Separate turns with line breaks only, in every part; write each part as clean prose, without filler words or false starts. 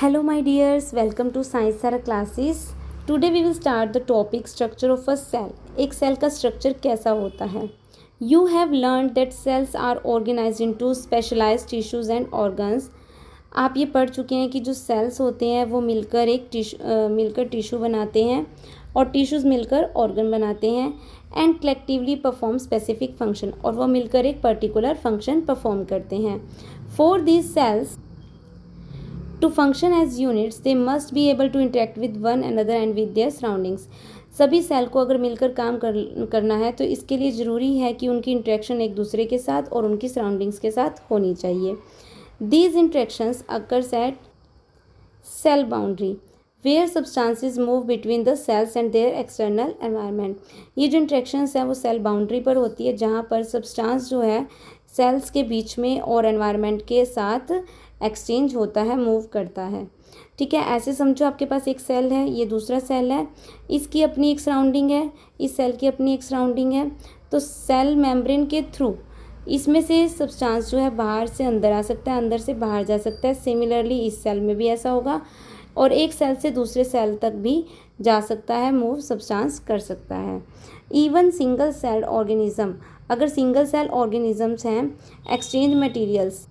Hello my dears, welcome to Science Sara classes. Today we will start the topic structure of a cell. एक cell का structure कैसा होता है. You have learned that cells are organized into specialized tissues and organs. आप ये पढ़ चुके हैं कि जो सेल्स होते हैं वो मिलकर टिश्यू बनाते हैं और टिश्यूज़ मिलकर ऑर्गन बनाते हैं and collectively perform specific function, और वो मिलकर एक पर्टिकुलर फंक्शन परफॉर्म करते हैं. For these cells to function as units, they must be able to interact with one another and with their surroundings. सभी सेल को अगर मिलकर काम करना है तो इसके लिए ज़रूरी है कि उनकी इंटरेक्शन एक दूसरे के साथ और उनकी सराउंडिंग्स के साथ होनी चाहिए. These interactions occurs at cell boundary where substances move between the cells and their external environment. ये जो इंट्रैक्शंस है वो सेल बाउंड्री पर होती है जहाँ पर सब्सटेंस जो है सेल्स के बीच में और एनवायरनमेंट के साथ एक्सचेंज होता है, मूव करता है. ठीक है, ऐसे समझो आपके पास एक सेल है, ये दूसरा सेल है, इसकी अपनी एक सराउंडिंग है, इस सेल की अपनी एक सराउंडिंग है. तो सेल मेम्ब्रेन के थ्रू इसमें से सब्सटेंस जो है बाहर से अंदर आ सकता है, अंदर से बाहर जा सकता है. सिमिलरली इस सेल में भी ऐसा होगा और एक सेल से दूसरे सेल तक भी जा सकता है, मूव सब्सटेंस कर सकता है. इवन सिंगल सेल ऑर्गेनिज्म, अगर सिंगल सेल ऑर्गेनिजम्स हैं, एक्सचेंज मटेरियल्स,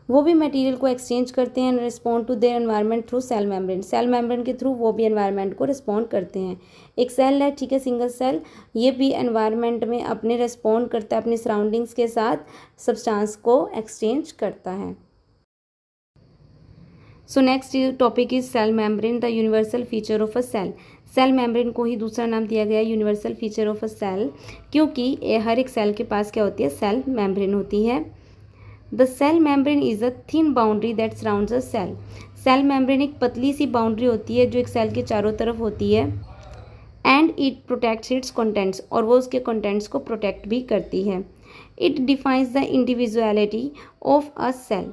वो भी मटेरियल को एक्सचेंज करते हैं, respond to their environment through cell membrane. Cell membrane के थ्रू वो भी एनवायरनमेंट को रिस्पॉन्ड करते हैं. एक सेल है, ठीक है, सिंगल सेल, ये भी एनवायरनमेंट में अपने रिस्पॉन्ड करता है, अपनी सराउंडिंग्स के साथ सब्सटेंस को एक्सचेंज करता है. So next topic is cell membrane, the universal feature of a cell. Cell membrane को ही दूसरा नाम दिया गया है universal feature of a cell, क्योंकि हर एक सेल के पास क्या होती है, सेल मेम्ब्रेन होती है. The cell membrane is a thin boundary that surrounds a cell. Cell membrane एक पतली सी बाउंड्री होती है जो एक सेल के चारों तरफ होती है. And it protects its contents, और वो उसके कंटेंट्स को प्रोटेक्ट भी करती है. It defines the individuality of a cell,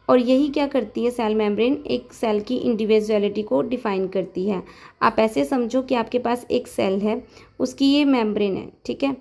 और यही क्या करती है, सेल मेम्ब्रेन एक सेल की इंडिविजुअलिटी को डिफाइन करती है. आप ऐसे समझो कि आपके पास एक सेल है, उसकी ये मेम्ब्रेन है, ठीक है,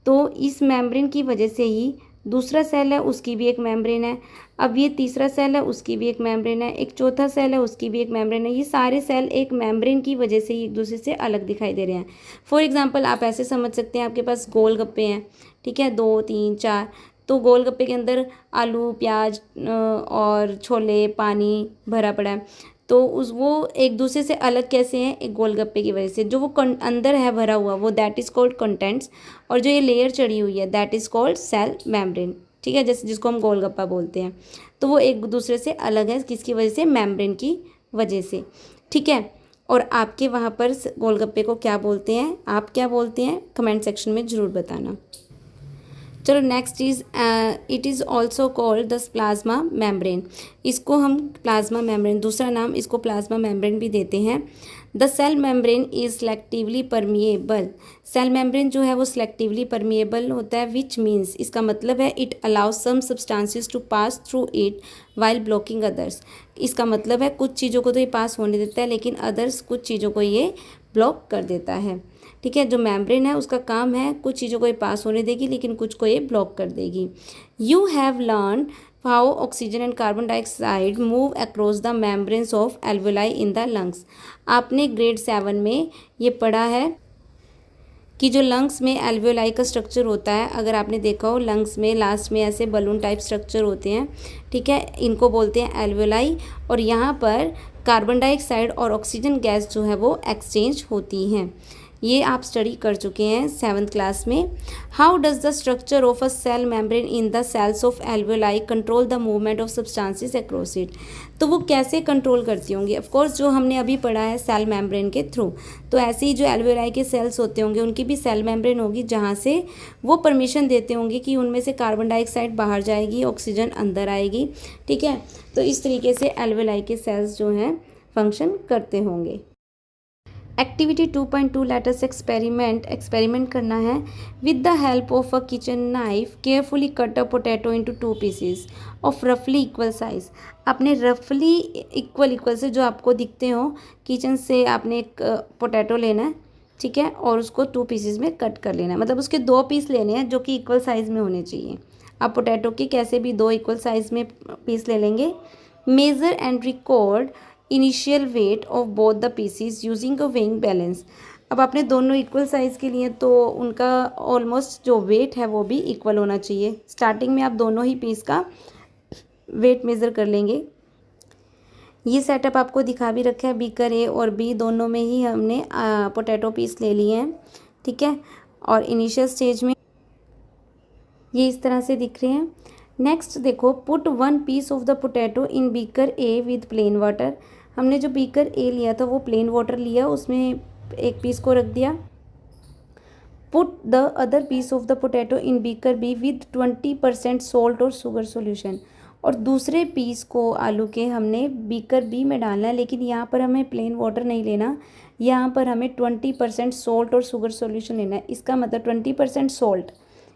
तो इस मेम्ब्रेन की वजह से ही दूसरा सेल है, उसकी भी एक मेम्ब्रेन है. अब ये तीसरा सेल है, उसकी भी एक मेम्ब्रेन है. एक चौथा सेल है, उसकी भी एक मेम्ब्रेन है. ये सारे सेल एक मेम्ब्रेन की वजह से ही एक दूसरे से अलग दिखाई दे रहे हैं. फॉर एग्जांपल आप ऐसे समझ सकते हैं, आपके पास गोलगप्पे हैं, ठीक है, 2 3 4, तो गोलगप्पे के अंदर आलू, प्याज और छोले, पानी भरा पड़ा है. तो वो एक दूसरे से अलग कैसे हैं, एक गोलगप्पे की वजह से. जो वो अंदर है भरा हुआ, वो दैट इज़ कॉल्ड कंटेंट्स, और जो ये लेयर चढ़ी हुई है that is called cell membrane. ठीक है, जैसे जिसको हम गोलगप्पा बोलते हैं, तो वो एक दूसरे से अलग है, किसकी वजह से, मेम्ब्रेन की वजह से. ठीक है, और आपके वहाँ पर गोलगप्पे को क्या बोलते हैं, आप क्या बोलते हैं, कमेंट सेक्शन में ज़रूर बताना. चलो next is it is also called the plasma membrane. इसको हम प्लाज्मा मेम्ब्रेन, दूसरा नाम इसको प्लाज्मा मेम्ब्रेन भी देते हैं. The cell membrane is selectively permeable. Cell membrane जो है वो सेलेक्टिवली परमिएबल होता है, विच मीन्स, इसका मतलब है it allows some substances to pass through it while blocking others. इसका मतलब है कुछ चीज़ों को तो ये पास होने देता है, लेकिन अदर्स कुछ चीज़ों को ये ब्लॉक कर देता है. ठीक है, जो मेम्ब्रेन है उसका काम है कुछ चीज़ों को ये पास होने देगी, लेकिन कुछ को ये ब्लॉक कर देगी. You have learn how oxygen and carbon dioxide move across the membranes of alveoli in the lungs. आपने ग्रेड 7 में ये पढ़ा है कि जो लंग्स में एल्वेलाई का स्ट्रक्चर होता है, अगर आपने देखा हो लंग्स में लास्ट में ऐसे बलून टाइप स्ट्रक्चर होते हैं, ठीक है, इनको बोलते हैं एल्वेलाई. और यहाँ पर कार्बन डाइऑक्साइड और ऑक्सीजन गैस जो है वो एक्सचेंज होती हैं. ये आप स्टडी कर चुके हैं 7th क्लास में. How does the structure of a cell membrane in the cells of alveoli control the movement of substances across it. तो वो कैसे कंट्रोल करती होंगी, ऑफकोर्स जो हमने अभी पढ़ा है सेल मेम्ब्रेन के थ्रू. तो ऐसे ही जो एल्वेलाई के सेल्स होते होंगे उनकी भी सेल मेम्ब्रेन होगी, जहाँ से वो परमिशन देते होंगे कि उनमें से कार्बन डाइऑक्साइड बाहर जाएगी, ऑक्सीजन अंदर आएगी. ठीक है, तो इस तरीके से एल्वेलाई के सेल्स जो हैं फंक्शन करते होंगे. एक्टिविटी 2.2 लेटस एक्सपेरिमेंट करना है. With the help of a kitchen knife carefully cut a potato into 2 pieces of रफली इक्वल साइज़. आपने रफली इक्वल से जो आपको दिखते हो किचन से आपने एक पोटैटो लेना है, ठीक है, और उसको 2 पीसेस में कट कर लेना है. मतलब उसके 2 पीस लेने हैं जो कि इक्वल साइज़ में होने चाहिए. आप पोटैटो के कैसे भी 2 इक्वल साइज़ में पीस ले लेंगे, measure and record initial weight of both the pieces using a weighing balance. अब आपने दोनों इक्वल साइज़ के लिए तो उनका ऑलमोस्ट जो वेट है वो भी इक्वल होना चाहिए। स्टार्टिंग में आप दोनों ही पीस का वेट मेज़र कर लेंगे। ये सेटअप आपको दिखा भी रखा है, बीकर ए और बी दोनों में ही हमने पोटैटो पीस ले लिए हैं, ठीक है। और इनिशियल स्टेज में ये इस तरह से दिख रहे हैं। नेक्स्ट देखो, put 1 piece of the potato in beaker A with plain water. हमने जो बीकर ए लिया था वो प्लेन वाटर लिया, उसमें एक पीस को रख दिया। Put the other piece of the potato in beaker B with 20% salt और शुगर सॉल्यूशन। और दूसरे पीस को आलू के हमने बीकर बी में डालना है, लेकिन यहाँ पर हमें प्लेन वाटर नहीं लेना, यहाँ पर हमें 20% सॉल्ट और शुगर सॉल्यूशन लेना है। इसका मतलब 20% सॉल्ट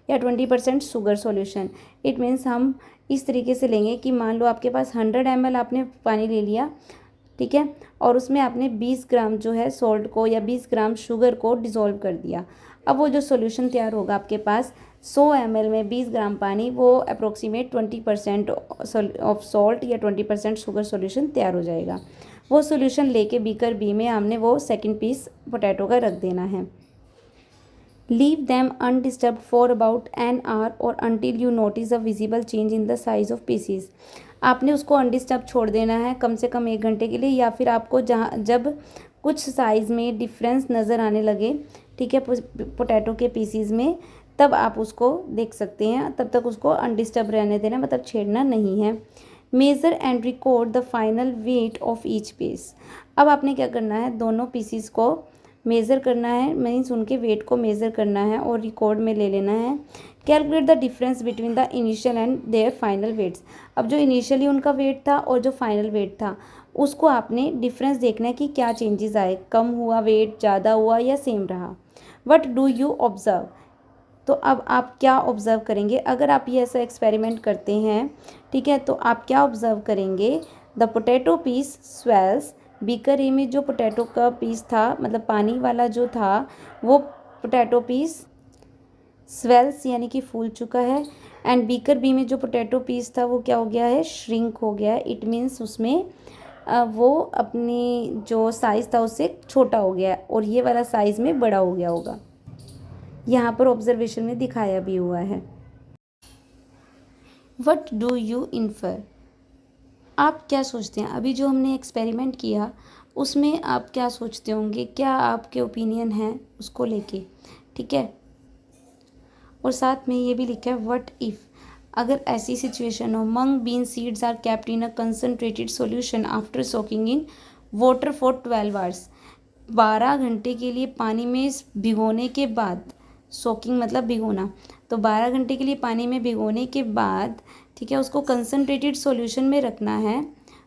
या 20% शुगर सॉल्यूशन। इट मीन्स हम इस तरीके से लेंगे कि मान लो आपके पास 100 ml आपने पानी ले लिया, ठीक है, और उसमें आपने 20 ग्राम जो है सॉल्ट को या 20 ग्राम शुगर को डिज़ोल्व कर दिया। अब वो जो सॉल्यूशन तैयार होगा आपके पास 100 ml में 20 ग्राम पानी, वो अप्रोक्सीमेट 20% ऑफ सॉल्ट या 20% शुगर सॉल्यूशन तैयार हो जाएगा। वो सॉल्यूशन लेके बीकर बी में हमने वो सेकंड पीस पोटैटो का रख देना है। Leave them undisturbed for about an hour और until you notice a visible change in the size of pieces। आपने उसको अनडिस्टर्ब छोड़ देना है कम से कम 1 घंटे के लिए, या फिर आपको जब कुछ साइज़ में डिफरेंस नज़र आने लगे, ठीक है, पोटैटो के पीसीज में, तब आप उसको देख सकते हैं। तब तक उसको अनडिस्टर्ब रहने देना, मतलब छेड़ना नहीं है। Measure and record the final weight of each piece. अब आपने क्या करना है, दोनों पीसीज को मेज़र करना है, मीन्स उनके वेट को मेज़र करना है और रिकॉर्ड में ले लेना है। Calculate the difference between the initial and their final weights. अब जो इनिशियली उनका वेट था और जो फाइनल वेट था, उसको आपने डिफरेंस देखना है कि क्या चेंजेस आए, कम हुआ वेट, ज़्यादा हुआ या सेम रहा। What do you observe. तो अब आप क्या ऑब्ज़र्व करेंगे, अगर आप ये ऐसा एक्सपेरिमेंट करते हैं, ठीक है, तो आप क्या ऑब्ज़र्व करेंगे, the potato piece swells. Beaker A में जो पोटैटो का पीस था, मतलब पानी वाला जो था, वो पोटैटो पीस स्वेल्स यानी कि फूल चुका है। एंड बीकर बी में जो पोटैटो पीस था वो क्या हो गया है, श्रिंक हो गया है। इट मीन्स उसमें वो अपनी जो साइज़ था उससे छोटा हो गया है और ये वाला साइज़ में बड़ा हो गया होगा। यहाँ पर ऑब्जर्वेशन में दिखाया भी हुआ है। What do you infer. आप क्या सोचते हैं, अभी जो हमने एक्सपेरिमेंट किया उसमें आप क्या सोचते होंगे, क्या आपके ओपिनियन हैं उसको लेके, ठीक है। और साथ में ये भी लिखा है व्हाट इफ़, अगर ऐसी सिचुएशन हो, mung bean seeds are kept in a concentrated solution after soaking in water for 12 hours. 12 घंटे के लिए पानी में भिगोने के बाद, सोकिंग मतलब भिगोना, तो 12 घंटे के लिए पानी में भिगोने के बाद, ठीक है, उसको कंसनट्रेटेड सॉल्यूशन में रखना है।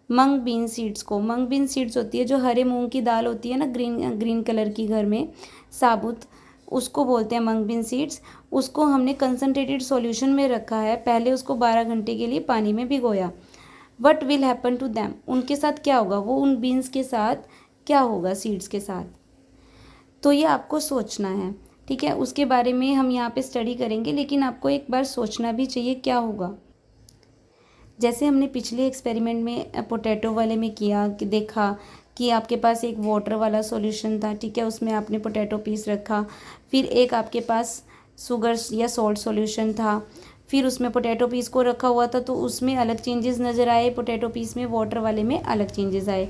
मंग बीन सीड्स को, मंग बीन सीड्स होती है जो हरे मूंग की दाल होती है ना, ग्रीन कलर की, घर में साबुत, उसको बोलते हैं मंग बीन सीड्स। उसको हमने कंसनट्रेटेड सॉल्यूशन में रखा है, पहले उसको 12 घंटे के लिए पानी में भिगोया। What will happen to them, उनके साथ क्या होगा, वो उन बीन्स के साथ क्या होगा, सीड्स के साथ। तो ये आपको सोचना है, ठीक है, उसके बारे में हम यहाँ पे स्टडी करेंगे, लेकिन आपको एक बार सोचना भी चाहिए क्या होगा। जैसे हमने पिछले एक्सपेरिमेंट में पोटैटो वाले में किया कि देखा कि आपके पास एक वाटर वाला सॉल्यूशन था, ठीक है, उसमें आपने पोटैटो पीस रखा, फिर एक आपके पास शुगर या सॉल्ट सॉल्यूशन था, फिर उसमें पोटैटो पीस को रखा हुआ था, तो उसमें अलग चेंजेस नज़र आए, पोटैटो पीस में, वाटर वाले में अलग चेंजेस आए।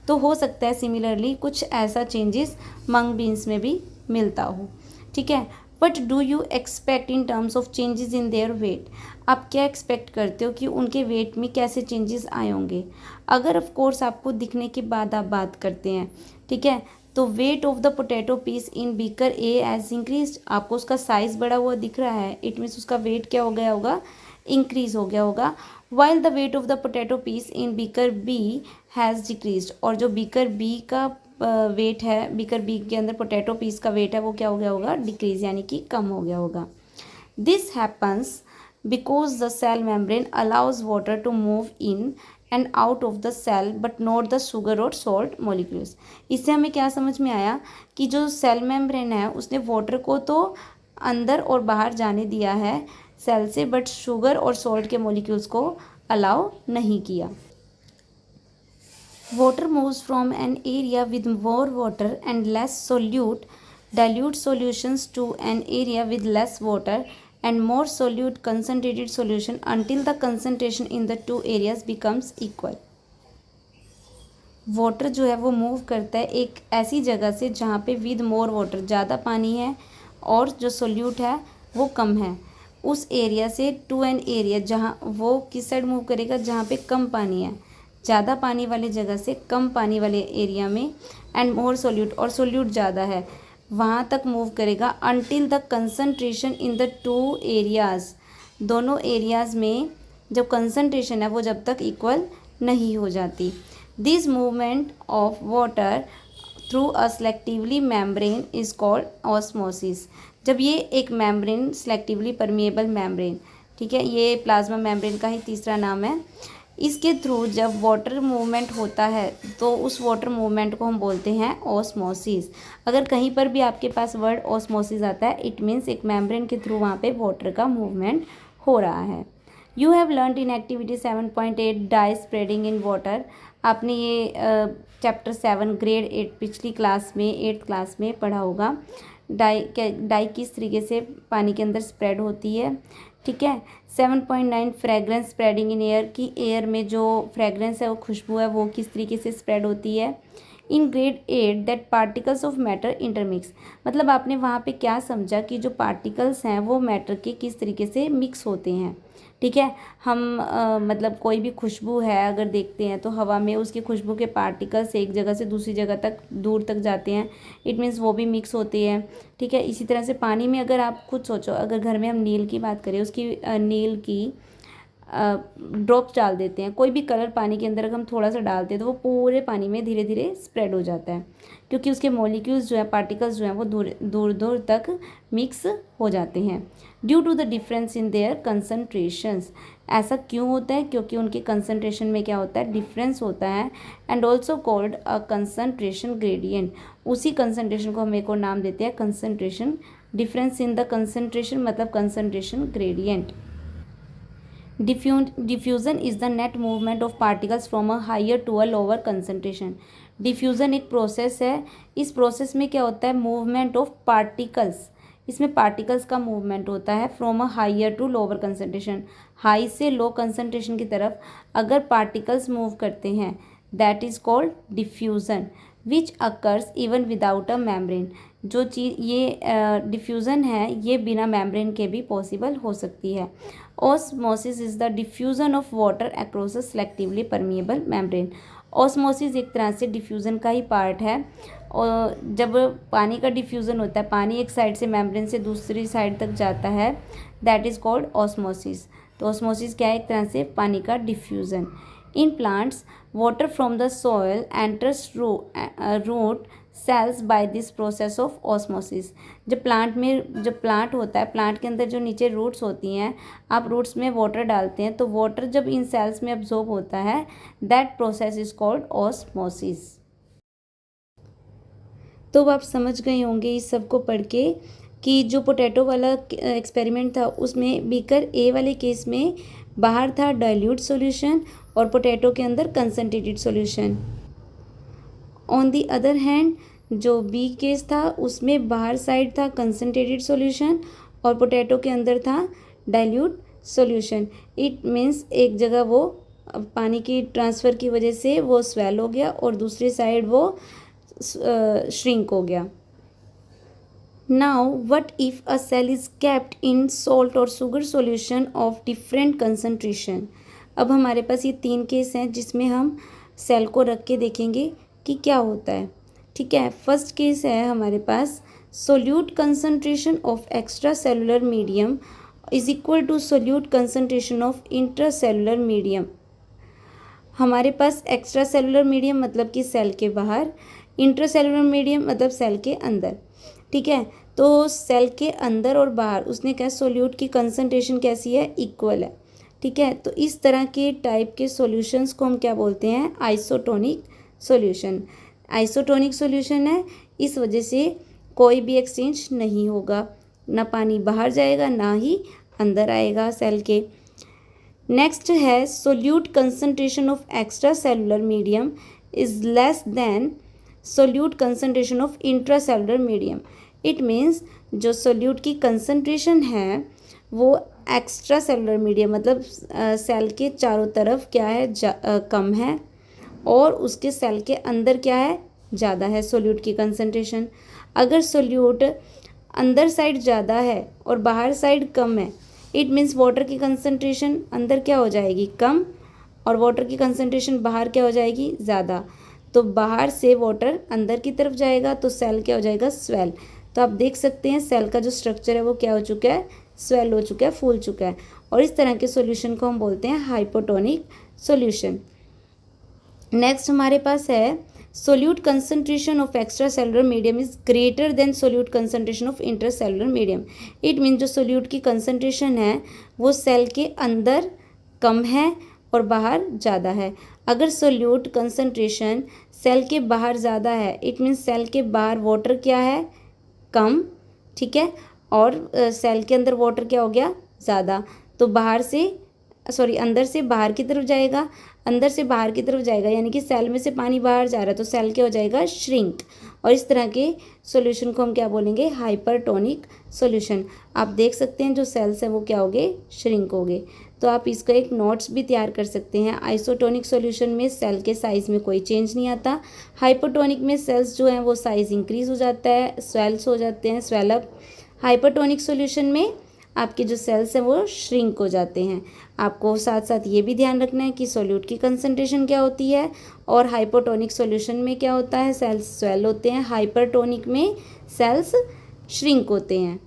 तो हो सकता है सिमिलरली कुछ ऐसा चेंजेस मंग बीन्स में भी मिलता हो, ठीक है। What do you expect in terms of changes in their weight. आप क्या एक्सपेक्ट करते हो कि उनके वेट में कैसे चेंजेस आए होंगे। अगर ऑफ कोर्स आपको दिखने के बाद आप बात करते हैं, ठीक है, तो weight of the potato piece in beaker A has increased, आपको उसका साइज़ बड़ा हुआ दिख रहा है, इट मीन्स उसका वेट क्या हो गया होगा, इंक्रीज हो गया होगा। While the weight of the potato piece in beaker B has decreased, और जो बीकर बी का वेट है, बीकर बी के अंदर पोटैटो पीस का वेट है, वो क्या हो गया होगा, डिक्रीज यानी कि कम हो गया होगा। This happens because the cell membrane allows water to move in and out of the cell but not the sugar और सॉल्ट मॉलिक्यूल्स। इससे हमें क्या समझ में आया कि जो सेल मेम्ब्रेन है उसने वाटर को तो अंदर और बाहर जाने दिया है सेल से, बट शुगर और सॉल्ट के मॉलिक्यूल्स को अलाउ नहीं किया। Water moves from an area with more water and less dilute solutions to an area with less water and more solute concentrated solution until the concentration in the two areas becomes equal. Water जो है वो move करता है एक ऐसी जगह से जहाँ पे विद मोर वाटर ज़्यादा पानी है और जो सोल्यूट है वो कम है, उस एरिया से टू एन एरिया, जहाँ वो किस साइड मूव करेगा, जहाँ पे कम पानी है, ज़्यादा पानी वाली जगह से कम पानी वाले एरिया में, एंड मोर सोल्यूट, और सोल्यूट ज़्यादा है वहाँ तक मूव करेगा until the concentration in the two areas, दोनों एरियाज़ में जब कंसनट्रेशन है वो जब तक इक्वल नहीं हो जाती. This movement of water through a selectively membrane is called osmosis. जब ये एक मेम्ब्रेन, सेलेक्टिवली परमिएबल मेम्ब्रेन, ठीक है, ये प्लाज्मा मेम्ब्रेन का ही तीसरा नाम है, इसके थ्रू जब वाटर मूवमेंट होता है तो उस वाटर मूवमेंट को हम बोलते हैं ऑस्मोसिस. अगर कहीं पर भी आपके पास वर्ड ऑस्मोसिस आता है, इट मीन्स एक मेम्ब्रेन के थ्रू वहाँ पे वाटर का मूवमेंट हो रहा है. You have learned in activity 7.8 dye spreading in water. आपने ये चैप्टर 7 ग्रेड 8 पिछली क्लास में 8th क्लास में पढ़ा होगा. डाई किस तरीके से पानी के अंदर स्प्रेड होती है, ठीक है. 7.9 फ्रेगरेंस स्प्रेडिंग इन एयर, की एयर में जो फ्रेगरेंस है, वो खुशबू है, वो किस तरीके से स्प्रेड होती है. In grade 8 that particles of matter intermix, मतलब आपने वहाँ पे क्या समझा कि जो पार्टिकल्स हैं वो मैटर के किस तरीके से मिक्स होते हैं, ठीक है. हम मतलब कोई भी खुशबू है अगर देखते हैं तो हवा में उसकी खुशबू के पार्टिकल्स एक जगह से दूसरी जगह तक दूर तक जाते हैं, इट मीन्स वो भी मिक्स होते हैं, ठीक है. इसी तरह से पानी में अगर आप खुद सोचो, अगर घर में हम नील की बात करें, उसकी नील की ड्रॉप्स डाल देते हैं, कोई भी कलर पानी के अंदर अगर हम थोड़ा सा डालते हैं तो वो पूरे पानी में धीरे धीरे स्प्रेड हो जाता है, क्योंकि उसके मॉलिक्यूल्स जो है, पार्टिकल्स जो हैं, वो दूर दूर तक मिक्स हो जाते हैं. Due to the difference in their concentrations, ऐसा क्यों होता है, क्योंकि उनके कंसनट्रेशन में क्या होता है, डिफरेंस होता है. And also called a concentration gradient, उसी कंसनट्रेशन को हम एक और नाम देते हैं concentration. Difference in the concentration मतलब concentration gradient. Diffusion is the net movement of particles from a higher to a lower concentration. Diffusion एक प्रोसेस है, इस प्रोसेस में क्या होता है, मूवमेंट ऑफ पार्टिकल्स, इसमें पार्टिकल्स का मूवमेंट होता है from a higher to lower concentration, high से लो कंसनट्रेशन की तरफ अगर पार्टिकल्स मूव करते हैं, that is called diffusion, which occurs even without a membrane. जो चीज़ ये डिफ्यूज़न है ये बिना मेम्ब्रेन के भी पॉसिबल हो सकती है. Osmosis is the diffusion of water across a selectively permeable membrane. Osmosis एक तरह से डिफ्यूज़न का ही पार्ट है, और जब पानी का डिफ्यूज़न होता है, पानी एक साइड से मेम्ब्रेन से दूसरी साइड तक जाता है, दैट इज़ कॉल्ड ऑस्मोसिस. तो ऑस्मोसिस क्या है, एक तरह से पानी का diffusion. In plants water from the soil enters root cells by this process of osmosis. जब प्लांट होता है, प्लांट के अंदर जो नीचे रूट्स होती हैं, आप रूट्स में वाटर डालते हैं तो वाटर जब इन सेल्स में अब्जॉर्ब होता है, that process is called osmosis. तो अब आप समझ गए होंगे इस सब को पढ़ के कि जो पोटैटो वाला एक्सपेरिमेंट था उसमें बीकर ए वाले केस में बाहर था डाइल्यूट सॉल्यूशन और पोटैटो के अंदर concentrated solution. On the other hand जो बी केस था उसमें बाहर साइड था कंसनट्रेटेड सॉल्यूशन और पोटैटो के अंदर था डाइल्यूट सॉल्यूशन. इट मीन्स एक जगह वो पानी की ट्रांसफ़र की वजह से वो स्वेल हो गया और दूसरी साइड वो श्रिंक हो गया. Now what if a cell is kept in salt और sugar solution of different concentration. अब हमारे पास ये 3 केस हैं जिसमें हम सेल को रख के देखेंगे कि क्या होता है, ठीक है. फर्स्ट केस है हमारे पास solute concentration of extracellular medium is equal to solute concentration of intracellular medium. हमारे पास एक्स्ट्रा सेलुलर मीडियम मतलब कि सेल के बाहर, इंट्रा सेलुलर मीडियम मतलब सेल के अंदर, ठीक है. तो सेल के अंदर और बाहर उसने क्या, सोल्यूट की कंसनट्रेशन कैसी है, इक्वल है, ठीक है. तो इस तरह के टाइप के सॉल्यूशंस को हम क्या बोलते हैं, आइसोटोनिक सॉल्यूशन. आइसोटोनिक सॉल्यूशन है, इस वजह से कोई भी एक्सचेंज नहीं होगा, ना पानी बाहर जाएगा ना ही अंदर आएगा सेल के. नेक्स्ट है solute concentration of extracellular medium is less than solute concentration of intracellular medium. It means जो सोल्यूट की कंसनट्रेशन है वो एक्स्ट्रा सेलुलर मीडियम मतलब सेल के चारों तरफ क्या है कम है और उसके सेल के अंदर क्या है ज़्यादा है सोल्यूट की कंसनट्रेशन। अगर सोल्यूट अंदर साइड ज़्यादा है और बाहर साइड कम है, इट मीन्स वाटर की कंसनट्रेशन अंदर क्या हो जाएगी कम और वाटर की कंसनट्रेशन बाहर क्या हो जाएगी ज़्यादा। तो बाहर से वाटर अंदर की तरफ जाएगा तो सेल क्या हो जाएगा स्वेल। तो आप देख सकते हैं सेल का जो स्ट्रक्चर है वो क्या हो चुका है स्वेल हो चुका है, फूल चुका है। और इस तरह के सॉल्यूशन को हम बोलते हैं हाइपोटोनिक सॉल्यूशन। नेक्स्ट हमारे पास है solute concentration of extracellular medium is greater than solute concentration of intercellular medium. It mean जो सोल्यूट की कंसनट्रेशन है वो सेल के अंदर कम है और बाहर ज़्यादा है। अगर सोल्यूट कंसनट्रेशन सेल के बाहर ज़्यादा है, इट मीन्स सेल के बाहर वाटर क्या है कम, ठीक है, और सेल के अंदर वाटर क्या हो गया ज़्यादा। तो अंदर से बाहर की तरफ जाएगा, अंदर से बाहर की तरफ जाएगा यानी कि सेल में से पानी बाहर जा रहा है तो सेल क्या हो जाएगा श्रिंक। और इस तरह के सॉल्यूशन को हम क्या बोलेंगे हाइपरटोनिक सॉल्यूशन। आप देख सकते हैं जो सेल्स है वो क्या हो गए श्रिंक हो गए। तो आप इसका एक नोट्स भी तैयार कर सकते हैं। आइसोटोनिक सॉल्यूशन में सेल के साइज़ में कोई चेंज नहीं आता। हाइपरटोनिक में सेल्स जो हैं वो साइज़ इंक्रीज़ हो जाता है, स्वेल्स हो जाते हैं, स्वेलअप। हाइपरटोनिक सॉल्यूशन में आपके जो सेल्स हैं वो श्रिंक हो जाते हैं। आपको साथ साथ ये भी ध्यान रखना है कि सोल्यूट की कंसनट्रेशन क्या होती है और हाइपोटोनिक सॉल्यूशन में क्या होता है सेल्स स्वेल होते हैं, हाइपरटोनिक में सेल्स श्रिंक होते हैं।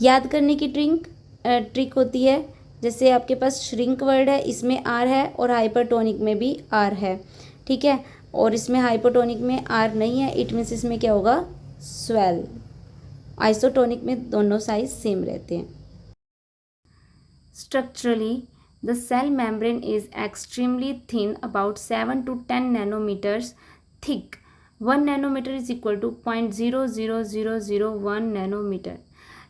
याद करने की ट्रिक होती है, जैसे आपके पास श्रिंक वर्ड है इसमें आर है और हाइपरटोनिक में भी आर है, ठीक है, और इसमें हाइपोटोनिक में आर नहीं है, इट मीन्स इसमें क्या होगा स्वेल। आइसोटोनिक में दोनों साइज सेम रहते हैं। Structurally the cell membrane is extremely thin about 7 to 10 nanometers thick. 1 nanometer is equal to 0.00001 nanometer.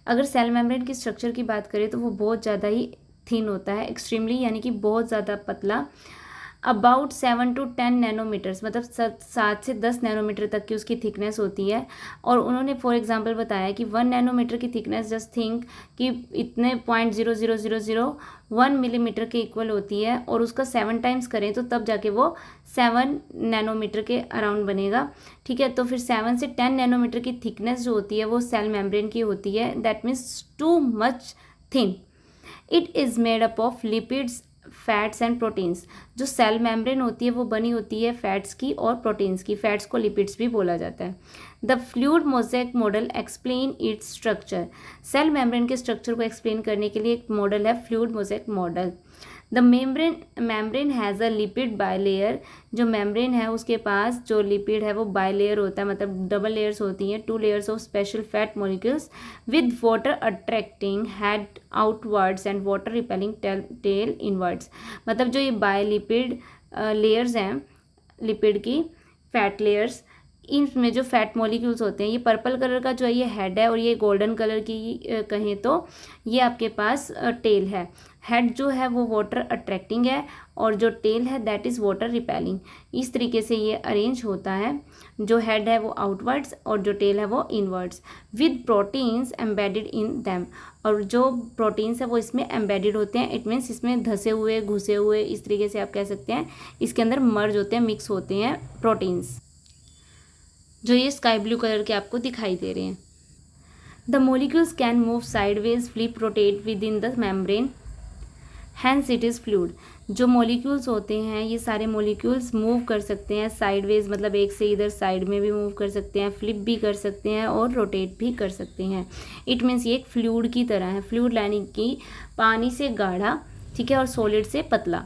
अगर सेल मेम्ब्रेन की स्ट्रक्चर की बात करें तो वो बहुत ज़्यादा ही थिन होता है, एक्सट्रीमली यानी कि बहुत ज़्यादा पतला। अबाउट 7 to 10 नैनोमीटर्स मतलब 7 से 10 नैनोमीटर तक की उसकी थिकनेस होती है। और उन्होंने फॉर एग्जांपल बताया कि 1 नैनोमीटर की थिकनेस जस्ट थिंक कि इतने 0.00001 मिलीमीटर के इक्वल होती है और उसका 7 टाइम्स करें तो तब जाके वो 7 नैनोमीटर के अराउंड बनेगा, ठीक है। तो फिर 7 से 10 नैनोमीटर की थिकनेस जो होती है वो सेल मेम्ब्रेन की होती है, that means too much thin. It is made up of lipids fats and proteins. जो सेल मेम्ब्रेन होती है वो बनी होती है फैट्स की और प्रोटीन्स की। फैट्स को लिपिड्स भी बोला जाता है। The fluid mosaic model explain its structure. Cell membrane के स्ट्रक्चर को एक्सप्लेन करने के लिए एक मॉडल है fluid mosaic model. The membrane has a lipid bilayer. जो मेम्ब्रेन है उसके पास जो लिपिड है वो बायलेयर होता है, मतलब डबल लेयर्स होती हैं, 2 layers of special fat molecules with water attracting head outwards and water repelling tail inwards. मतलब जो ये बायलिपिड लेयर्स हैं लिपिड की फैट लेयर्स, इनमें जो फैट मॉलिक्यूल्स होते हैं, ये पर्पल कलर का जो है ये हेड है और ये गोल्डन कलर की कहें तो ये आपके पास टेल है। हेड जो है वो वाटर अट्रैक्टिंग है और जो टेल है दैट इज़ वाटर रिपेलिंग। इस तरीके से ये अरेंज होता है। जो हेड है वो आउटवर्ड्स और जो टेल है वो inwards with proteins embedded in them. और जो प्रोटीन्स है वो इसमें एम्बेडेड होते हैं, इट मीन्स इसमें धसे हुए घुसे हुए इस तरीके से आप कह सकते हैं, इसके अंदर मर्ज होते हैं, मिक्स होते हैं प्रोटीन्स, जो ये स्काई ब्लू कलर के आपको दिखाई दे रहे हैं। The molecules can move sideways, flip, rotate within the membrane, hence it is fluid. जो मॉलिक्यूल्स होते हैं ये सारे मॉलिक्यूल्स मूव कर सकते हैं साइडवेज, मतलब एक से इधर साइड में भी मूव कर सकते हैं, फ्लिप भी कर सकते हैं और रोटेट भी कर सकते हैं। इट मीन्स ये एक फ्लूइड की तरह है। फ्लूइड यानी कि पानी से गाढ़ा, ठीक है, और सॉलिड से पतला।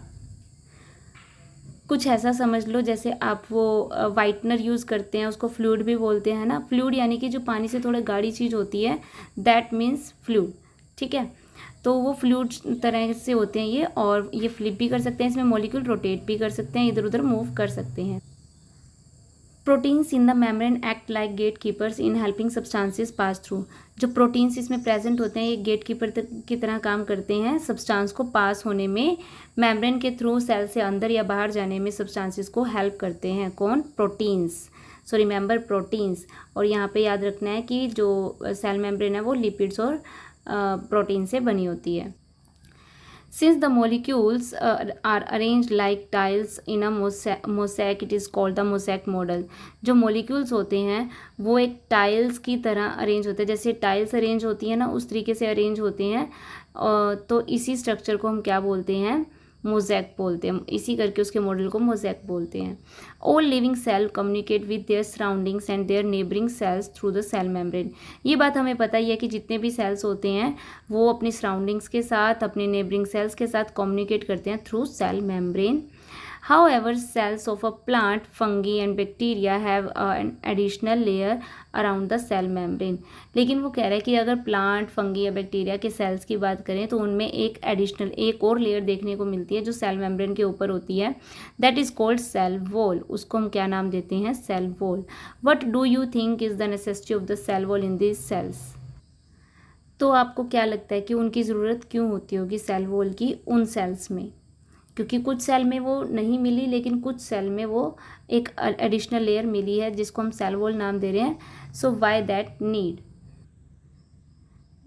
कुछ ऐसा समझ लो जैसे आप वो वाइटनर यूज़ करते हैं उसको फ्लूइड भी बोलते हैं ना। फ्लूइड यानी कि जो पानी से थोड़ा गाढ़ी चीज़ होती है, दैट मीन्स फ्लूइड, ठीक है। तो वो फ्लूइड तरह से होते हैं ये, और ये फ्लिप भी कर सकते हैं, इसमें मॉलिक्यूल रोटेट भी कर सकते हैं, इधर उधर मूव कर सकते हैं। Proteins in the membrane act like get keepers in helping substances pass through. जो प्रोटीन्स इसमें प्रेजेंट होते हैं ये गेट कीपर की तरह काम करते हैं सब्सटेंस को पास होने में, मेम्ब्रेन के थ्रू सेल से अंदर या बाहर जाने में सब्सटेंसेस को हेल्प करते हैं। कौन? प्रोटीन्स। So remember proteins. और यहाँ पे याद रखना है कि जो सेल मेम्ब्रेन है वो लिपिड्स और प्रोटीन से बनी होती है। Since the molecules are arranged like tiles in a mosaic, it is called the mosaic model। जो molecules होते हैं वो एक tiles की तरह अरेंज होते हैं, जैसे tiles अरेंज होती है ना उस तरीके से अरेंज होते हैं। तो इसी स्ट्रक्चर को हम क्या बोलते हैं? मोज़ैक बोलते हैं। इसी करके उसके मॉडल को मोज़ैक बोलते हैं। All living cell communicate with their surroundings and their neighbouring cells through the cell membrane. ये बात हमें पता ही है कि जितने भी सेल्स होते हैं वो अपनी सराउंडिंग्स के साथ, अपने नेबरिंग सेल्स के साथ कम्युनिकेट करते हैं through cell membrane. However, cells of a plant, fungi and bacteria have an additional layer around the cell membrane। लेकिन वो कह रहा है कि अगर प्लांट, फंगी या बैक्टीरिया के सेल्स की बात करें तो उनमें एक और लेयर देखने को मिलती है जो सेल मेम्ब्रेन के ऊपर होती है। That is called cell wall. उसको हम क्या नाम देते हैं? Cell wall. What do you think is the necessity of the cell wall in this cells? तो आपको क्या लगता है कि उनकी ज़रूरत क्यों होती होगी सेल वॉल की उन सेल्स में? क्योंकि कुछ सेल में वो नहीं मिली, लेकिन कुछ सेल में वो एक एडिशनल लेयर मिली है जिसको हम सेल वॉल नाम दे रहे हैं। So why that need?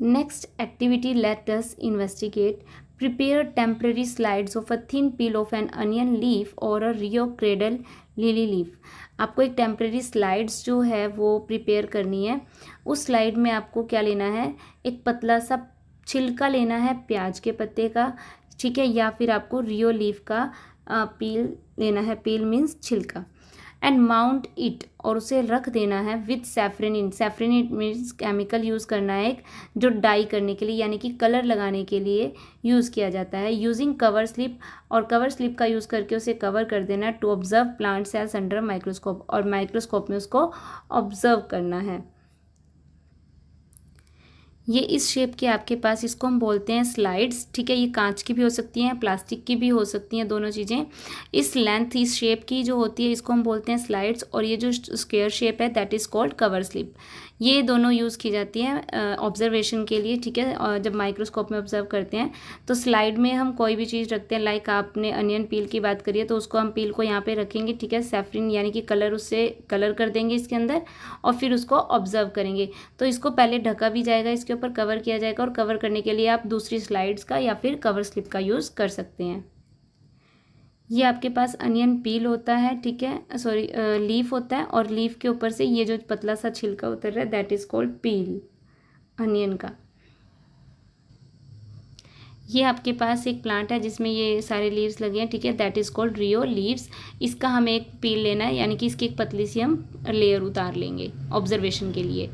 Next activity let us investigate. Prepare temporary slides of a thin peel of an onion leaf और a Rhoeo cradle lily leaf. आपको एक टेम्पररी स्लाइड्स जो है वो प्रिपेयर करनी है। उस स्लाइड में आपको क्या लेना है? एक पतला सा छिलका लेना है प्याज के पत्ते का, ठीक है, या फिर आपको रियो लीफ का पील लेना है। पील मीन्स छिलका। एंड माउंट इट, और उसे रख देना है with saffron. Saffron means chemical use करना है एक, जो डाई करने के लिए यानी कि कलर लगाने के लिए यूज़ किया जाता है। यूजिंग कवर स्लिप, और कवर स्लिप का यूज़ करके उसे कवर कर देना है। To observe plant cells under microscope, और माइक्रोस्कोप में उसको ऑब्जर्व करना है। ये इस शेप के आपके पास, इसको हम बोलते हैं स्लाइड्स, ठीक है। ये कांच की भी हो सकती हैं, प्लास्टिक की भी हो सकती हैं, दोनों चीज़ें। इस लेंथ, इस शेप की जो होती है इसको हम बोलते हैं स्लाइड्स, और ये जो स्क्वायर शेप है that is called cover slip. ये दोनों यूज़ की जाती हैं ऑब्जर्वेशन के लिए, ठीक है। और जब माइक्रोस्कोप में ऑब्जर्व करते हैं तो स्लाइड में हम कोई भी चीज़ रखते हैं, लाइक आपने अनियन पील की बात करी है तो उसको हम पील को यहाँ पे रखेंगे, ठीक है। सैफरिन यानी कि कलर, उससे कलर कर देंगे इसके अंदर और फिर उसको ऑब्जर्व करेंगे। तो इसको पहले ढका भी जाएगा, इसके ऊपर कवर किया जाएगा, और कवर करने के लिए आप दूसरी स्लाइड्स का या फिर कवर स्लिप का यूज़ कर सकते हैं। ये आपके पास अनियन पील होता है, ठीक है, सॉरी लीफ होता है, और लीफ के ऊपर से ये जो पतला सा छिलका उतर रहा है that is called peel onion का। ये आपके पास एक प्लांट है जिसमें ये सारे लीव्स लगे हैं, ठीक है, that is called Rio leaves. इसका हमें एक पील लेना है, यानी कि इसकी एक पतली सी हम लेयर उतार लेंगे ऑब्जर्वेशन के लिए।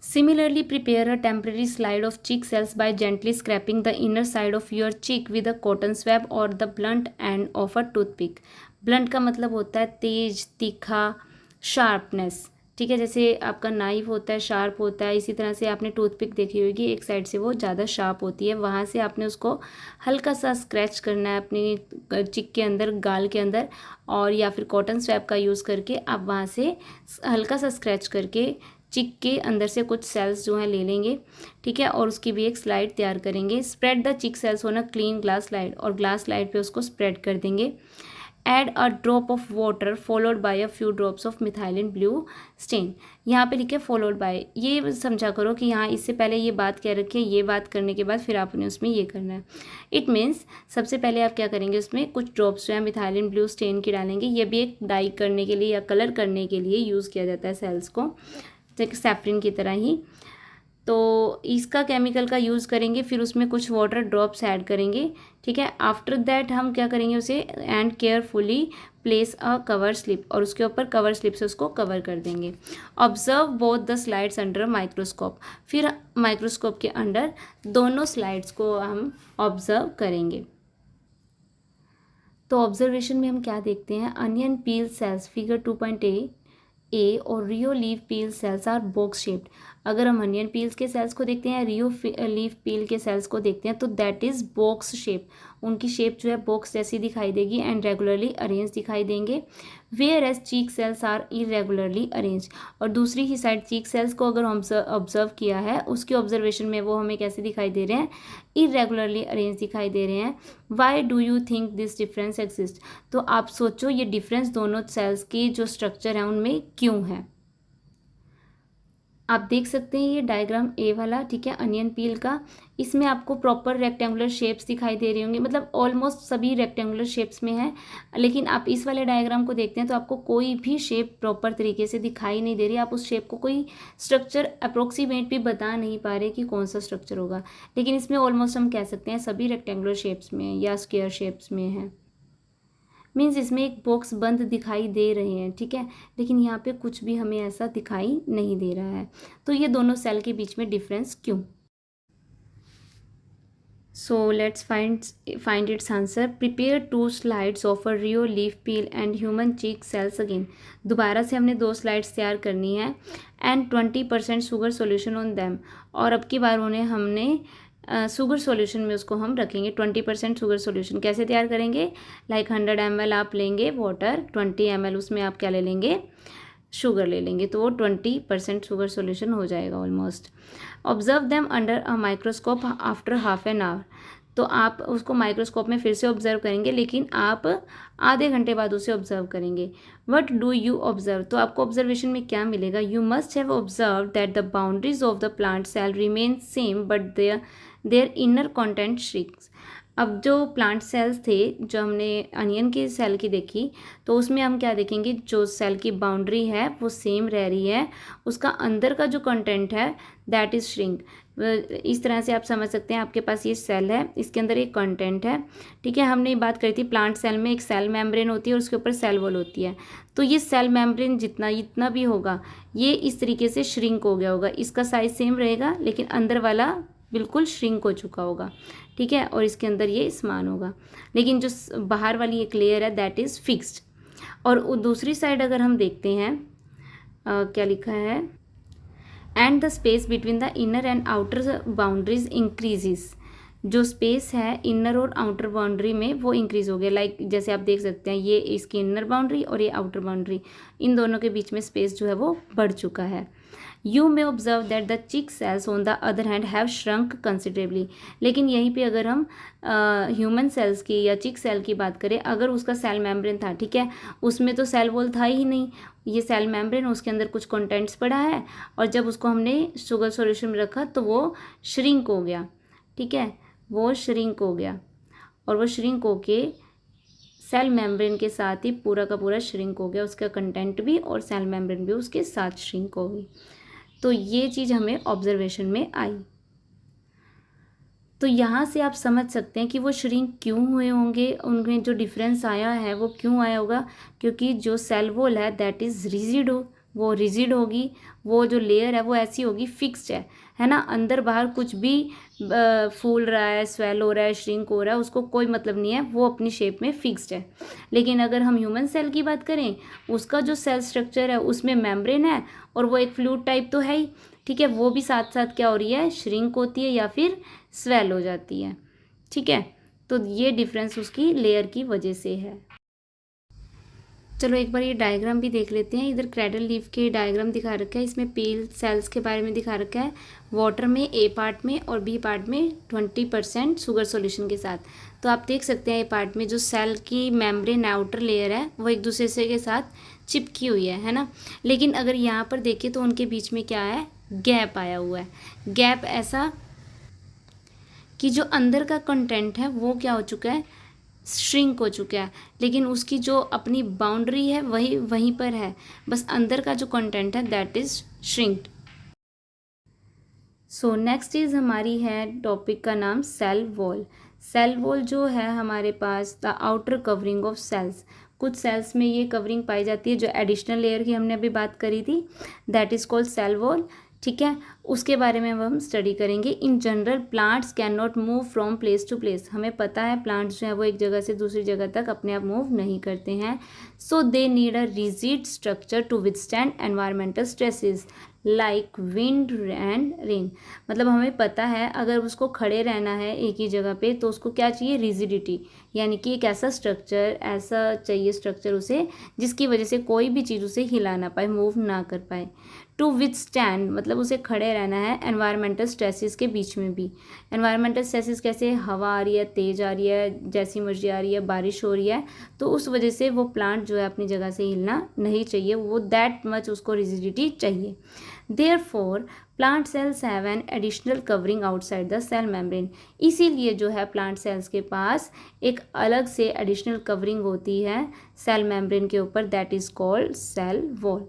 Similarly, prepare a temporary slide of cheek cells by gently scraping the inner side of your cheek with a cotton swab or the blunt end of a toothpick। Blunt का मतलब होता है तेज, तीखा, sharpness, ठीक है। जैसे आपका नाइफ होता है, शार्प होता है, इसी तरह से आपने टूथपिक देखी होगी, एक साइड से वो ज़्यादा शार्प होती है, वहाँ से आपने उसको हल्का सा स्क्रैच करना है अपनी चिक के अंदर, गाल के अंदर, और या फिर कॉटन स्वैब का यूज़ करके आप वहाँ से हल्का सा स्क्रैच करके चिक के अंदर से कुछ सेल्स जो हैं ले लेंगे, ठीक है, और उसकी भी एक स्लाइड तैयार करेंगे। Spread the cheek cells on a clean glass slide, और ग्लास स्लाइड पे उसको स्प्रेड कर देंगे। Add a drop of water followed by a few drops of methylene blue stain. यहाँ पे लिखे फॉलोड बाय, ये समझा करो कि यहाँ इससे पहले ये बात कह रखी है, ये बात करने के बाद फिर आपने उसमें ये करना है। इट मीन्स सबसे पहले आप क्या करेंगे, उसमें कुछ ड्रॉप्स जो है मिथाइलिन ब्लू स्टेन की डालेंगे। ये भी एक डाई करने के लिए या कलर करने के लिए यूज़ किया जाता है सेल्स को, सैफरिन की तरह ही। तो इसका केमिकल का यूज़ करेंगे, फिर उसमें कुछ वाटर ड्रॉप्स ऐड करेंगे, ठीक है। आफ्टर दैट हम क्या करेंगे उसे, and carefully place a cover slip, और उसके ऊपर कवर स्लिप से उसको कवर कर देंगे। Observe both the slides under microscope, फिर माइक्रोस्कोप के अंडर दोनों स्लाइड्स को हम ऑब्जर्व करेंगे। तो ऑब्जर्वेशन में हम क्या देखते हैं, अनियन पील सेल्स फिगर 2.A और rhoeo leaf peel cells are box shaped. अगर हम अनियन पील्स के सेल्स को देखते हैं, रियो लीफ पील के सेल्स को देखते हैं, तो दैट इज़ बॉक्स शेप, उनकी शेप जो है बॉक्स जैसी दिखाई देगी एंड रेगुलरली अरेंज दिखाई देंगे। Whereas cheek cells are irregularly arrange, और दूसरी ही साइड चीक सेल्स को अगर हम ऑब्जर्व किया है उसके ऑब्जर्वेशन में वो हमें कैसे दिखाई दे रहे हैं, इरेगुलरली अरेंज दिखाई दे रहे हैं। Why do you think this difference exist, तो आप सोचो ये डिफरेंस दोनों सेल्स की जो स्ट्रक्चर है उनमें क्यों है। आप देख सकते हैं ये डायग्राम ए वाला, ठीक है, अनियन पील का। इसमें आपको प्रॉपर रेक्टेंगुलर शेप्स दिखाई दे रही होंगी, मतलब ऑलमोस्ट सभी रेक्टेंगुलर शेप्स में है। लेकिन आप इस वाले डायग्राम को देखते हैं तो आपको कोई भी शेप प्रॉपर तरीके से दिखाई नहीं दे रही। आप उस शेप को कोई स्ट्रक्चर अप्रोक्सीमेट भी बता नहीं पा रहे कि कौन सा स्ट्रक्चर होगा। लेकिन इसमें ऑलमोस्ट हम कह सकते हैं सभी रेक्टेंगुलर शेप्स में या स्क्वायर शेप्स में है। मीन्स इसमें एक बॉक्स बंद दिखाई दे रहे हैं, ठीक है, लेकिन यहाँ पे कुछ भी हमें ऐसा दिखाई नहीं दे रहा है। तो ये दोनों सेल के बीच में डिफरेंस क्यों। So let's find its answer. Prepare 2 slides of a rhoeo leaf peel and human cheek cells again. दोबारा से हमने 2 स्लाइड्स तैयार करनी है and 20% sugar solution on them, और अब की बार उन्हें हमने शुगर सॉल्यूशन में उसको हम रखेंगे। 20% शुगर सॉल्यूशन कैसे तैयार करेंगे, लाइक 100 ml आप लेंगे वाटर, 20 ml उसमें आप क्या ले लेंगे, शुगर ले लेंगे, तो वो 20% शुगर सॉल्यूशन हो जाएगा almost. Observe them under a microscope after half an hour, तो आप उसको माइक्रोस्कोप में फिर से ऑब्जर्व करेंगे, लेकिन आप आधे घंटे बाद उसे ऑब्जर्व करेंगे। वट डू यू ऑब्जर्व, तो आपको ऑब्जर्वेशन में क्या मिलेगा, you must have observe that the boundaries of the plant cell remain same but their inner content shrinks. अब जो प्लांट सेल्स थे, जो हमने अनियन की सेल की देखी, तो उसमें हम क्या देखेंगे, जो सेल की बाउंड्री है वो सेम रह रही है, उसका अंदर का जो कंटेंट है दैट इज़ श्रिंक। इस तरह से आप समझ सकते हैं, आपके पास ये सेल है, इसके अंदर एक कंटेंट है, ठीक है। हमने बात करी थी प्लांट सेल में एक सेल मेम्ब्रेन होती है और उसके ऊपर सेल वॉल होती है। तो ये सेल मेम्ब्रेन जितना भी होगा ये इस तरीके से श्रिंक हो गया होगा, इसका साइज सेम रहेगा लेकिन अंदर वाला बिल्कुल श्रिंक हो चुका होगा, ठीक है, और इसके अंदर ये समान होगा। लेकिन जो बाहर वाली एक लेयर है दैट इज़ फिक्स्ड। और दूसरी साइड अगर हम देखते हैं क्या लिखा है, and the space between the inner and outer boundaries increases, जो स्पेस है इनर और आउटर बाउंड्री में वो इंक्रीज हो गया। लाइक जैसे आप देख सकते हैं ये इसकी इनर बाउंड्री और ये आउटर बाउंड्री, इन दोनों के बीच में स्पेस जो है वो बढ़ चुका है। You may observe that the cheek cells on the other hand have shrunk considerably, लेकिन यहीं पे अगर हम ह्यूमन सेल्स की या चिक सेल की बात करें, अगर उसका सेल मेम्ब्रेन था, ठीक है, उसमें तो सेल वॉल था ही नहीं, ये सेल मेम्ब्रेन, उसके अंदर कुछ कंटेंट्स पड़ा है, और जब उसको हमने शुगर सॉल्यूशन में रखा तो वो श्रिंक हो गया, ठीक है, वो श्रिंक हो गया, और वो श्रिंक होके सेल मेम्ब्रेन के साथ ही पूरा का पूरा श्रिंक हो गया, उसका कंटेंट भी और सेल मेम्ब्रेन भी उसके साथ श्रिंक हो गई। तो ये चीज़ हमें ऑब्जर्वेशन में आई। तो यहाँ से आप समझ सकते हैं कि वो श्रिंक क्यों हुए होंगे, उनमें जो डिफरेंस आया है वो क्यों आया होगा, क्योंकि जो सेल वॉल है दैट इज़ रिजिड वो रिजिड होगी, वो जो लेयर है वो ऐसी होगी, फिक्स्ड है ना, अंदर बाहर कुछ भी फूल रहा है, स्वेल हो रहा है, श्रिंक हो रहा है, उसको कोई मतलब नहीं है, वो अपनी शेप में फिक्स्ड है। लेकिन अगर हम ह्यूमन सेल की बात करें, उसका जो सेल स्ट्रक्चर है उसमें मेम्ब्रेन है और वो एक फ्लूइड टाइप तो है ही, ठीक है, वो भी साथ साथ क्या हो रही है, श्रिंक होती है या फिर स्वेल हो जाती है, ठीक है। तो ये डिफरेंस उसकी लेयर की वजह से है। चलो एक बार ये डायग्राम भी देख लेते हैं। इधर क्रेडल लीफ के डायग्राम दिखा रखा है, इसमें पील सेल्स के बारे में दिखा रखा है, वाटर में ए पार्ट में और बी पार्ट में 20% शुगर सॉल्यूशन के साथ। तो आप देख सकते हैं ए पार्ट में जो सेल की मेम्ब्रेन आउटर लेयर है वो एक दूसरे से के साथ चिपकी हुई है ना। लेकिन अगर यहाँ पर देखें तो उनके बीच में क्या है, गैप आया हुआ है। गैप ऐसा कि जो अंदर का कंटेंट है वो क्या हो चुका है, श्रिंक हो चुका है, लेकिन उसकी जो अपनी बाउंड्री है वही वहीं पर है, बस अंदर का जो कंटेंट है that is shrinked. So next चीज़ हमारी है टॉपिक का नाम सेल वॉल। सेल वॉल जो है हमारे पास the outer covering of cells, कुछ सेल्स में ये कवरिंग पाई जाती है, जो एडिशनल लेयर की हमने अभी बात करी थी that is called cell wall, ठीक है। उसके बारे में अब हम स्टडी करेंगे। In general plants can not move from place to place. हमें पता है प्लांट्स जो है वो एक जगह से दूसरी जगह तक अपने आप मूव नहीं करते हैं। So they need a rigid structure to withstand environmental stresses like wind and rain. मतलब हमें पता है अगर उसको खड़े रहना है एक ही जगह पे तो उसको क्या चाहिए, रिजिडिटी, यानी कि एक ऐसा स्ट्रक्चर, ऐसा चाहिए स्ट्रक्चर उसे जिसकी वजह से कोई भी चीज़ उसे हिला ना पाए, मूव ना कर पाए। टू विथस्टैंड मतलब उसे खड़े रहना है एनवायरमेंटल स्ट्रेसेस के बीच में भी। एनवायरमेंटल स्ट्रेसेस कैसे, हवा आ रही है, तेज़ आ रही है, जैसी मर्जी आ रही है, बारिश हो रही है, तो उस वजह से वो प्लांट जो है अपनी जगह से हिलना नहीं चाहिए, वो दैट मच उसको रिजिडिटी चाहिए। Therefore, plant cells have an additional covering outside the cell membrane। इसीलिए जो है प्लांट सेल्स के पास एक अलग से एडिशनल कवरिंग होती है सेल मेम्ब्रेन के ऊपर, that is called cell wall.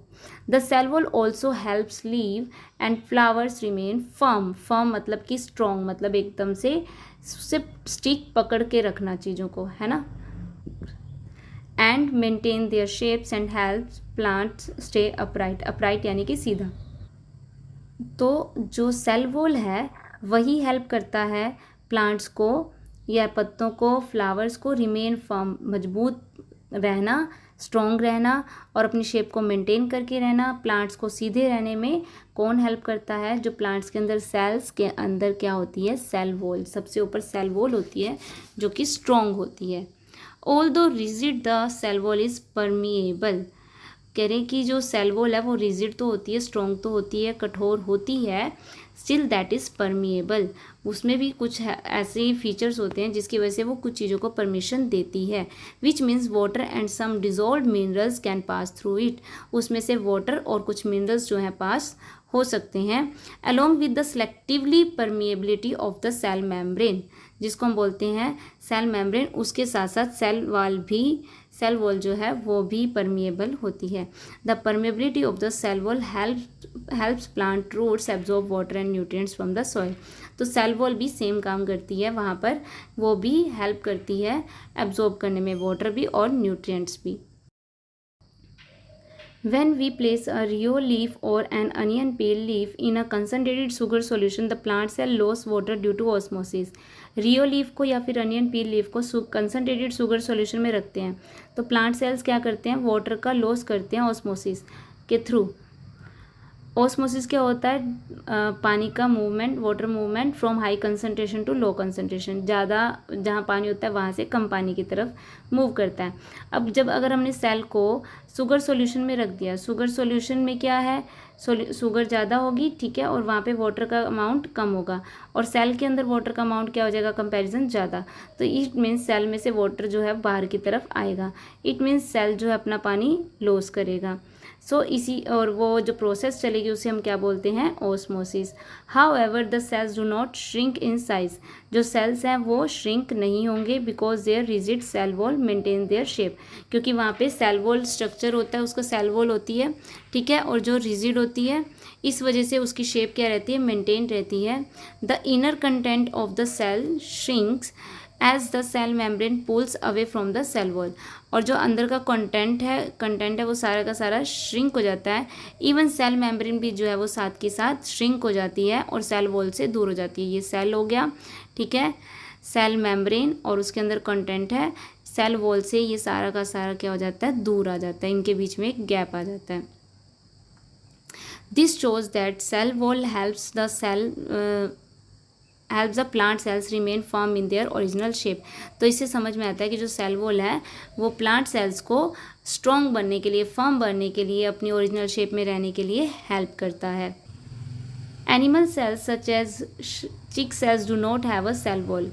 The cell wall also helps leave and flowers remain firm. Firm मतलब कि स्ट्रॉन्ग, मतलब एकदम से स्टिक पकड़ के रखना चीज़ों को, है ना। And maintain their shapes and helps plants stay upright. Upright यानी कि सीधा। तो जो सेल वॉल है वही हेल्प करता है प्लांट्स को या पत्तों को, फ्लावर्स को रिमेन फर्म, मजबूत रहना, स्ट्रॉन्ग रहना और अपनी शेप को मेंटेन करके रहना। प्लांट्स को सीधे रहने में कौन हेल्प करता है, जो प्लांट्स के अंदर सेल्स के अंदर क्या होती है, सेल वॉल। सबसे ऊपर सेल वॉल होती है जो कि स्ट्रॉन्ग होती है। Although rigid the cell wall is permeable. कह रहे हैं कि जो सेल वॉल है वो रिजिड तो होती है, स्ट्रॉन्ग तो होती है, कठोर होती है, स्टिल दैट इज़ परमिएबल। उसमें भी कुछ ऐसे फीचर्स होते हैं जिसकी वजह से वो कुछ चीज़ों को परमिशन देती है। Which means water and some dissolve minerals can pass through it. उसमें से वाटर और कुछ मिनरल्स जो हैं पास हो सकते हैं। Along with the selectively permeability of the cell membrane, जिसको हम बोलते हैं सेल मेम्ब्रेन, उसके साथ साथ सेल वॉल जो है वो भी परमिएबल होती है। The permeability of the cell wall helps plant roots absorb water and nutrients from the soil. तो सेल वॉल भी सेम काम करती है वहाँ पर, वो भी हेल्प करती है एब्जॉर्ब करने में वाटर भी और न्यूट्रिएंट्स भी। When we place a rio leaf or an onion peel leaf in a concentrated sugar solution, the plant cell lose water due to osmosis। Rhoeo leaf को या फिर अनियन पील लीफ को concentrated sugar solution में रखते हैं तो plant cells क्या करते हैं, वाटर का लॉस करते हैं ऑस्मोसिस के थ्रू। ऑस्मोसिस क्या होता है, पानी का movement, water movement from high concentration to low concentration. ज़्यादा जहाँ पानी होता है वहाँ से कम पानी की तरफ मूव करता है। अब अगर हमने सेल को शुगर सॉल्यूशन में रख दिया, शुगर सॉल्यूशन में क्या है, शुगर ज़्यादा होगी, ठीक है, और वहाँ पे वाटर का अमाउंट कम होगा, और सेल के अंदर वाटर का अमाउंट क्या हो जाएगा, कंपैरिजन ज़्यादा। तो इट मीन्स सेल में से वाटर जो है बाहर की तरफ आएगा, इट मीन्स सेल जो है अपना पानी लॉस करेगा। इसी और वो जो प्रोसेस चलेगी उसे हम क्या बोलते हैं, osmosis. However the cells do not shrink in size. जो सेल्स हैं वो श्रिंक नहीं होंगे because their rigid cell wall maintain their shape. क्योंकि वहाँ पे सेल वॉल स्ट्रक्चर होता है, उसका सेल वॉल होती है, ठीक है, और जो रिजिड होती है इस वजह से उसकी शेप क्या रहती है, मेंटेन रहती है। The inner content of the cell shrinks as the cell membrane pulls away from the cell wall. और जो अंदर का कंटेंट है वो सारा का सारा श्रिंक हो जाता है। इवन सेल मेम्ब्रेन भी जो है वो साथ के साथ श्रिंक हो जाती है और सेल वॉल से दूर हो जाती है। ये सेल हो गया, ठीक है, सेल मेम्ब्रेन, और उसके अंदर कंटेंट है, सेल वॉल से ये सारा का सारा क्या हो जाता है, दूर आ जाता है, इनके बीच में एक गैप आ जाता है। This shows that cell wall helps the plant cells remain firm in their original shape. तो इससे समझ में आता है कि जो सेल वॉल है वो प्लांट सेल्स को स्ट्रॉन्ग बनने के लिए, फर्म बनने के लिए, अपनी ओरिजिनल शेप में रहने के लिए हेल्प करता है। Animal cells such as cheek cells do not have a cell wall.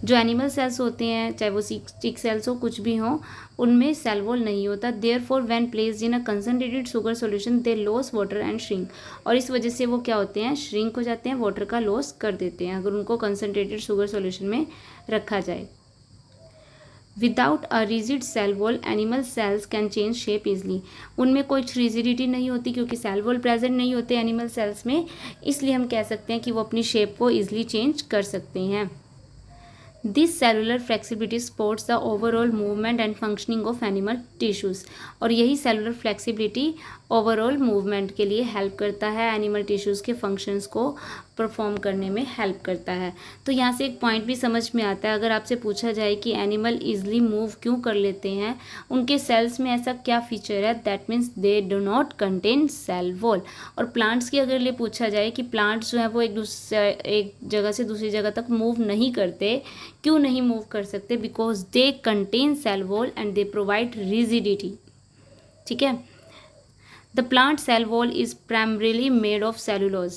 जो एनिमल सेल्स होते हैं, चाहे वो चिक सेल्स हो, कुछ भी हो, उनमें सेल वॉल नहीं होता। Therefore when placed in a concentrated sugar solution they loss water and shrink. और इस वजह से वो क्या होते हैं, श्रिंक हो जाते हैं, वाटर का लॉस कर देते हैं अगर उनको कंसनट्रेटेड शुगर सॉल्यूशन में रखा जाए। Without a rigid cell wall animal cells can change shape easily. उनमें कोई रिजिडिटी नहीं होती क्योंकि सेल वॉल प्रेजेंट नहीं होते एनिमल सेल्स में, इसलिए हम कह सकते हैं कि वो अपनी शेप को ईजिली चेंज कर सकते हैं। This cellular flexibility supports the overall movement and functioning of animal tissues. और यही सेलुलर फ्लेक्सिबिलिटी ओवरऑल मूवमेंट के लिए हेल्प करता है, एनिमल टिश्यूज़ के फंक्शंस को परफॉर्म करने में हेल्प करता है। तो यहाँ से एक पॉइंट भी समझ में आता है, अगर आपसे पूछा जाए कि एनिमल ईजिली मूव क्यों कर लेते हैं, उनके सेल्स में ऐसा क्या फीचर है, that means they do not contain cell wall. और प्लांट्स की अगर ये पूछा जाए कि प्लांट्स जो है वो एक जगह से दूसरी जगह तक मूव नहीं करते, क्यों नहीं मूव कर सकते, because they contain cell wall and they provide rigidity. ठीक है, the plant cell wall is primarily made of cellulose,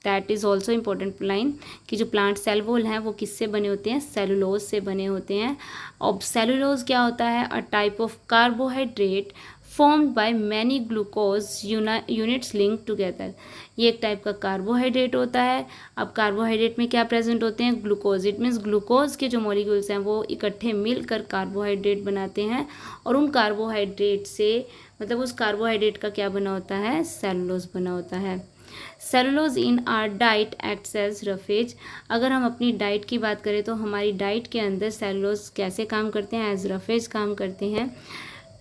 that is also important line कि जो प्लांट सेल वॉल हैं वो किससे बने होते हैं, सेलुलोज से बने होते हैं। अब सेलुलोज क्या होता है, a type of carbohydrate formed by many glucose units link together. ये एक टाइप का कार्बोहाइड्रेट होता है। अब कार्बोहाइड्रेट में क्या प्रेजेंट होते हैं, ग्लूकोज। इट मीन्स ग्लूकोज के जो मॉलिक्यूल्स हैं वो इकट्ठे मिलकर कार्बोहाइड्रेट बनाते हैं, और उन कार्बोहाइड्रेट से मतलब उस कार्बोहाइड्रेट का क्या बना होता है, सेलुलोज बना होता है। Cellulose in our diet acts as roughage. अगर हम अपनी डाइट की बात करें तो हमारी डाइट के अंदर सेलुलोज कैसे काम करते हैं, एज रफेज काम करते हैं,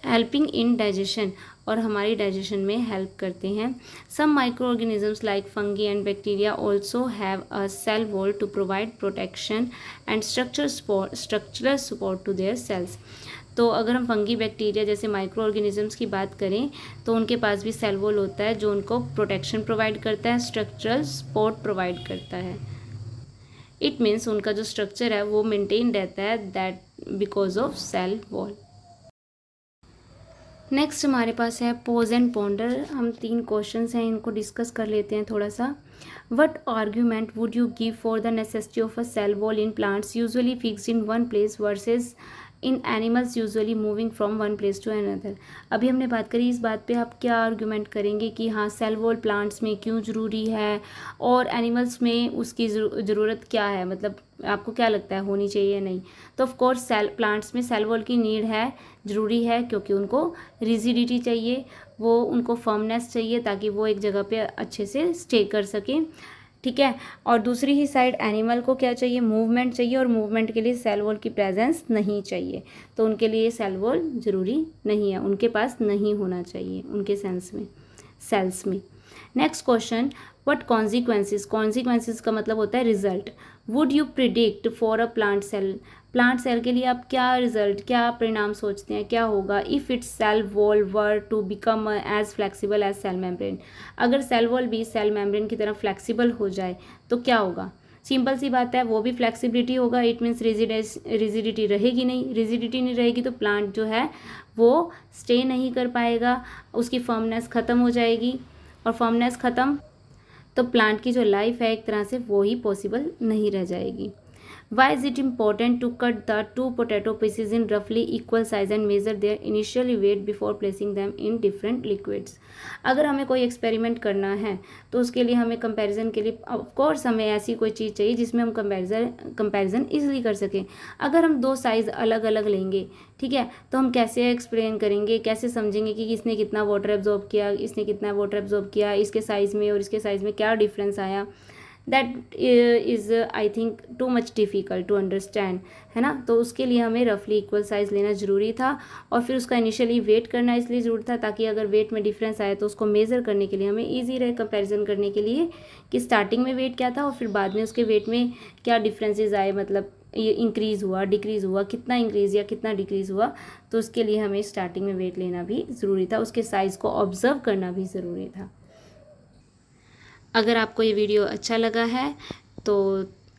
हेल्पिंग इन डाइजेशन, और हमारी डाइजेशन में हेल्प करते हैं। Some microorganisms like fungi and bacteria also have a cell wall to provide protection and structural support to their cells. तो अगर हम फंगी बैक्टीरिया जैसे माइक्रो ऑर्गेनिजम्स की बात करें तो उनके पास भी सेल वॉल होता है जो उनको प्रोटेक्शन प्रोवाइड करता है, स्ट्रक्चरल सपोर्ट प्रोवाइड करता है। इट मीन्स उनका जो स्ट्रक्चर है वो मेंटेन रहता है, that because of cell wall. Next हमारे पास है पोज एंड पॉन्डर। हम 3 क्वेश्चंस हैं, इनको डिस्कस कर लेते हैं थोड़ा सा। What argument would you give for the necessity of a cell wall in plants usually fixed in one place versus in animals usually moving from one place to another. अभी हमने बात करी इस बात पे, आप क्या आर्ग्यूमेंट करेंगे कि हाँ सेल वॉल प्लांट्स में क्यों ज़रूरी है और एनिमल्स में उसकी ज़रूरत क्या है, मतलब आपको क्या लगता है होनी चाहिए या नहीं। तो ऑफ कोर्स प्लांट्स में सेल वॉल की नीड है, ज़रूरी है, क्योंकि उनको रिजिडिटी चाहिए, वो उनको फर्मनेस चाहिए ताकि वो एक जगह पे अच्छे से स्टे कर सकें। ठीक है, और दूसरी ही साइड एनिमल को क्या चाहिए, मूवमेंट चाहिए, और मूवमेंट के लिए सेल वॉल की प्रेजेंस नहीं चाहिए, तो उनके लिए सेल वॉल ज़रूरी नहीं है, उनके पास नहीं होना चाहिए उनके सेल्स में। नेक्स्ट क्वेश्चन, व्हाट कॉन्सिक्वेंसेस का मतलब होता है result. Would you predict for a plant cell के लिए आप क्या रिजल्ट, क्या परिणाम सोचते हैं, क्या होगा if it's cell wall were to become as flexible as cell membrane. अगर सेल वॉल भी सेल मेम्ब्रेन की तरह फ्लेक्सिबल हो जाए तो क्या होगा, सिंपल सी बात है, वो भी फ्लेक्सिबिलिटी होगा। इट मीन्स रिजिडिटी रहेगी नहीं, रिजिडिटी नहीं रहेगी तो प्लांट जो है वो स्टे नहीं कर पाएगा, उसकी फर्मनेस ख़त्म हो जाएगी, और फर्मनेस ख़त्म तो प्लांट की जो लाइफ है एक तरह से वो ही पॉसिबल नहीं रह जाएगी। Why is it important to cut the 2 potato pieces in roughly equal size and measure their initial weight before placing them in different liquids? अगर हमें कोई एक्सपेरिमेंट करना है तो उसके लिए हमें कंपैरिजन के लिए ऑफ कोर्स हमें ऐसी कोई चीज़ चाहिए जिसमें हम कंपैरिजन ईजिली कर सकें। अगर हम 2 साइज़ अलग अलग लेंगे, ठीक है, तो हम कैसे एक्सप्लेन करेंगे, कैसे समझेंगे कि इसने कितना वाटर एब्जॉर्ब किया, इसने कितना वाटर एब्जॉर्ब किया, इसके साइज़ में और इसके साइज़ में क्या डिफरेंस आया। That is I think too much difficult to understand, है ना। तो उसके लिए हमें रफली इक्वल साइज़ लेना ज़रूरी था, और फिर उसका इनिशियली वेट करना इसलिए ज़रूरी था ताकि अगर वेट में डिफरेंस आए तो उसको मेज़र करने के लिए हमें ईजी रहे कंपैरिजन करने के लिए कि स्टार्टिंग में वेट क्या था और फिर बाद में उसके वेट में क्या डिफरेंसेस आए, मतलब ये इंक्रीज़ हुआ, डिक्रीज़ हुआ, कितना इंक्रीज़ या कितना डिक्रीज़ हुआ। तो उसके लिए हमें स्टार्टिंग में वेट लेना भी ज़रूरी था, उसके साइज़ को ऑब्ज़र्व करना भी ज़रूरी था। अगर आपको ये वीडियो अच्छा लगा है तो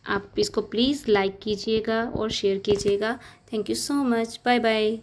आप इसको प्लीज़ लाइक कीजिएगा और शेयर कीजिएगा। Thank you so much, bye bye.